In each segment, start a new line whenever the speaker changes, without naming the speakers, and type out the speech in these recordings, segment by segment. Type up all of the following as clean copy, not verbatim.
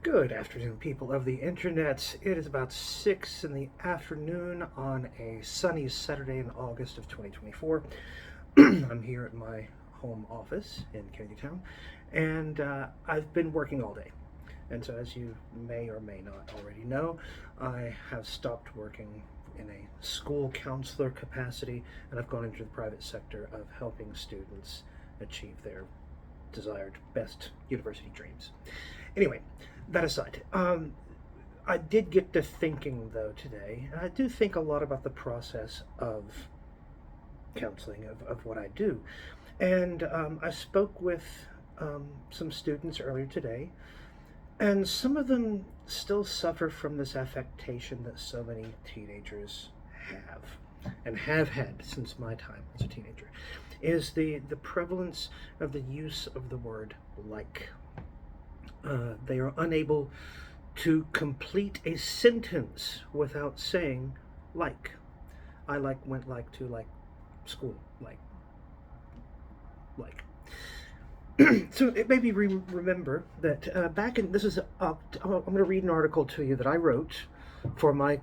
Good afternoon, people of the internet. It is about 6 in the afternoon on a sunny Saturday in August of 2024. I'm here at my home office in Kennedy Town, and I've been working all day. And so, as you may or may not already know, I have stopped working in a school counselor capacity, and I've gone into the private sector of helping students achieve their desired best university dreams. Anyway, that aside, I did get to thinking though today, and I do think a lot about the process of counseling, of what I do. And I spoke with some students earlier today, and some of them still suffer from this affectation that so many teenagers have and have had since my time as a teenager, is the prevalence of the use of the word like. They are unable to complete a sentence without saying like. I went to school like. So it made me remember that back in this is I'm going to read an article to you that I wrote for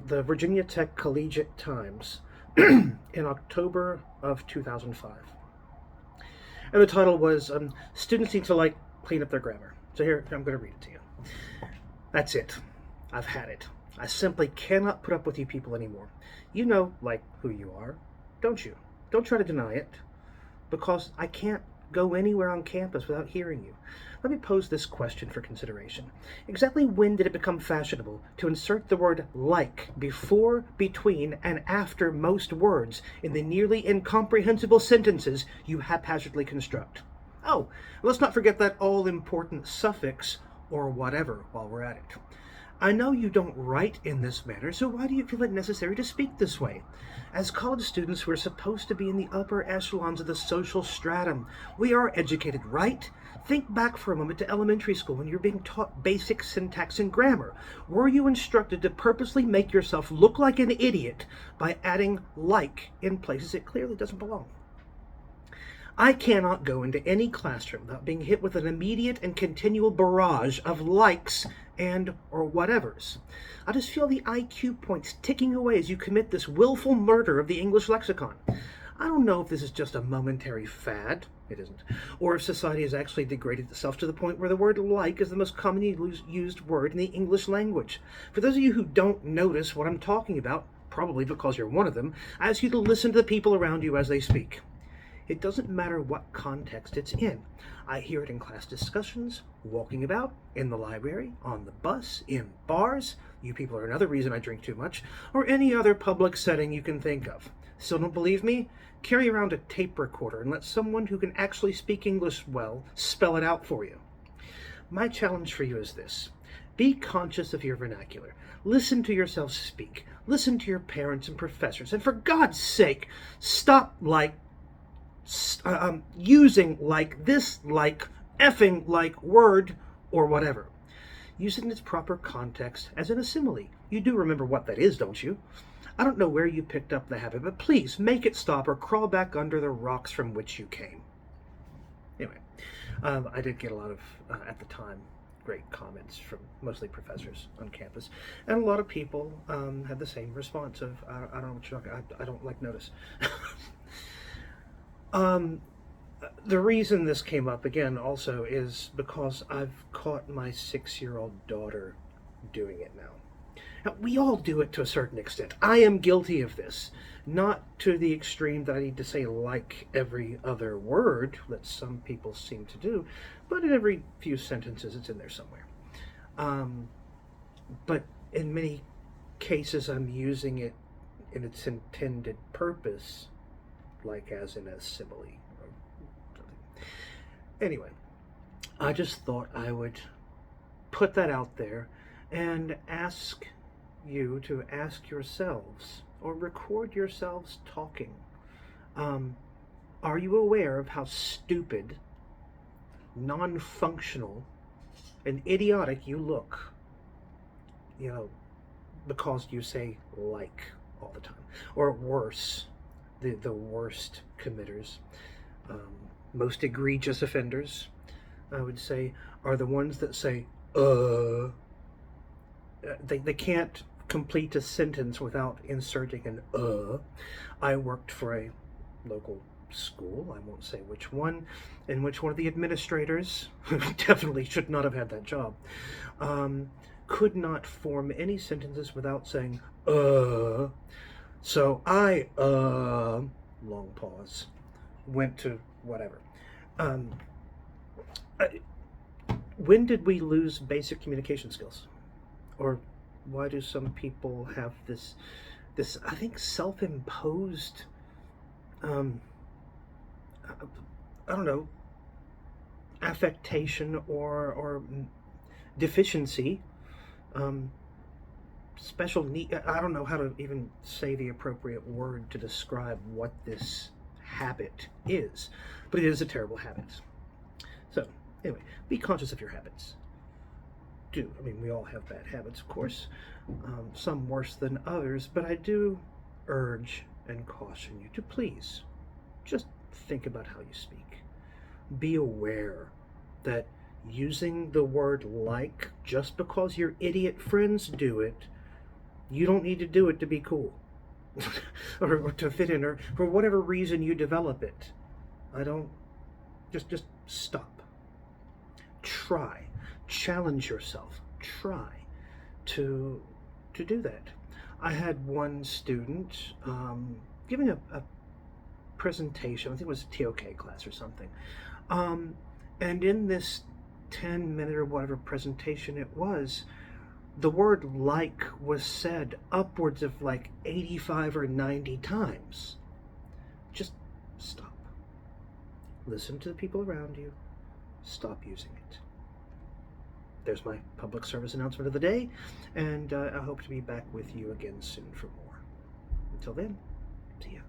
the Virginia Tech Collegiate Times in October of 2005, and the title was "Students Need to Clean Up Their Grammar." So here, I'm going to read it to you. That's it. I've had it. I simply cannot put up with you people anymore. You know, who you are, don't you? Don't try to deny it, because I can't go anywhere on campus without hearing you. Let me pose this question for consideration. Exactly when did it become fashionable to insert the word like before, between, and after most words in the nearly incomprehensible sentences you haphazardly construct? Oh, let's not forget that all-important suffix, or whatever, while we're at it. I know you don't write in this manner, so why do you feel it necessary to speak this way? As college students, we're supposed to be in the upper echelons of the social stratum. We are educated, right? Think back for a moment to elementary school when you're being taught basic syntax and grammar. Were you instructed to purposely make yourself look like an idiot by adding like in places it clearly doesn't belong? I cannot go into any classroom without being hit with an immediate and continual barrage of likes and or whatevers. I just feel the IQ points ticking away as you commit this willful murder of the English lexicon. I don't know if this is just a momentary fad, it isn't, or if society has actually degraded itself to the point where the word like is the most commonly used word in the English language. For those of you who don't notice what I'm talking about, probably because you're one of them, I ask you to listen to the people around you as they speak. It doesn't matter what context it's in. I hear it in class discussions, walking about, in the library, on the bus, in bars. You people are another reason I drink too much, or any other public setting you can think of. Still don't believe me? Carry around a tape recorder and let someone who can actually speak English well spell it out for you. My challenge for you is this. Be conscious of your vernacular. Listen to yourself speak. Listen to your parents and professors. And for God's sake, stop using like, this like, effing like word or whatever. Use it in its proper context as in a simile. You do remember what that is, don't you? I don't know where you picked up the habit, but please make it stop or crawl back under the rocks from which you came. Anyway, I did get a lot of, at the time, great comments from mostly professors on campus, and a lot of people had the same response of, I don't know what you're talking, I don't notice. The reason this came up again also is because I've caught my 6-year-old daughter doing it now. Now, we all do it to a certain extent. I am guilty of this. Not to the extreme that I need to say like every other word that some people seem to do, but in every few sentences it's in there somewhere. But in many cases I'm using it in its intended purpose, like as in a simile or something. Anyway, I just thought I would put that out there and ask you to ask yourselves or record yourselves talking. Are you aware of how stupid, non-functional, and idiotic you look? Because you say like all the time. Or worse, the worst committers, most egregious offenders, I would say, are the ones that say They can't complete a sentence without inserting an I worked for a local school, I won't say which one, in which one of the administrators, who definitely should not have had that job, um, could not form any sentences without saying So I, long pause, went to whatever. Um, I, when did we lose basic communication skills? Or why do some people have this I think self-imposed um, I don't know, affectation or deficiency, um, special need. I don't know how to even say the appropriate word to describe what this habit is, but it is a terrible habit. So, anyway, be conscious of your habits. I mean, we all have bad habits, of course, some worse than others, but I do urge and caution you to please just think about how you speak. Be aware that using the word like just because your idiot friends do it, you don't need to do it to be cool or to fit in or for whatever reason you develop it. I don't just stop. Try. Challenge yourself. Try to do that. I had one student giving a presentation. I think it was a TOK class or something. And in this 10-minute or whatever presentation it was, the word like was said upwards of like 85 or 90 times. Just stop. Listen to the people around you. Stop using it. There's my public service announcement of the day, and I hope to be back with you again soon for more. Until then, see ya.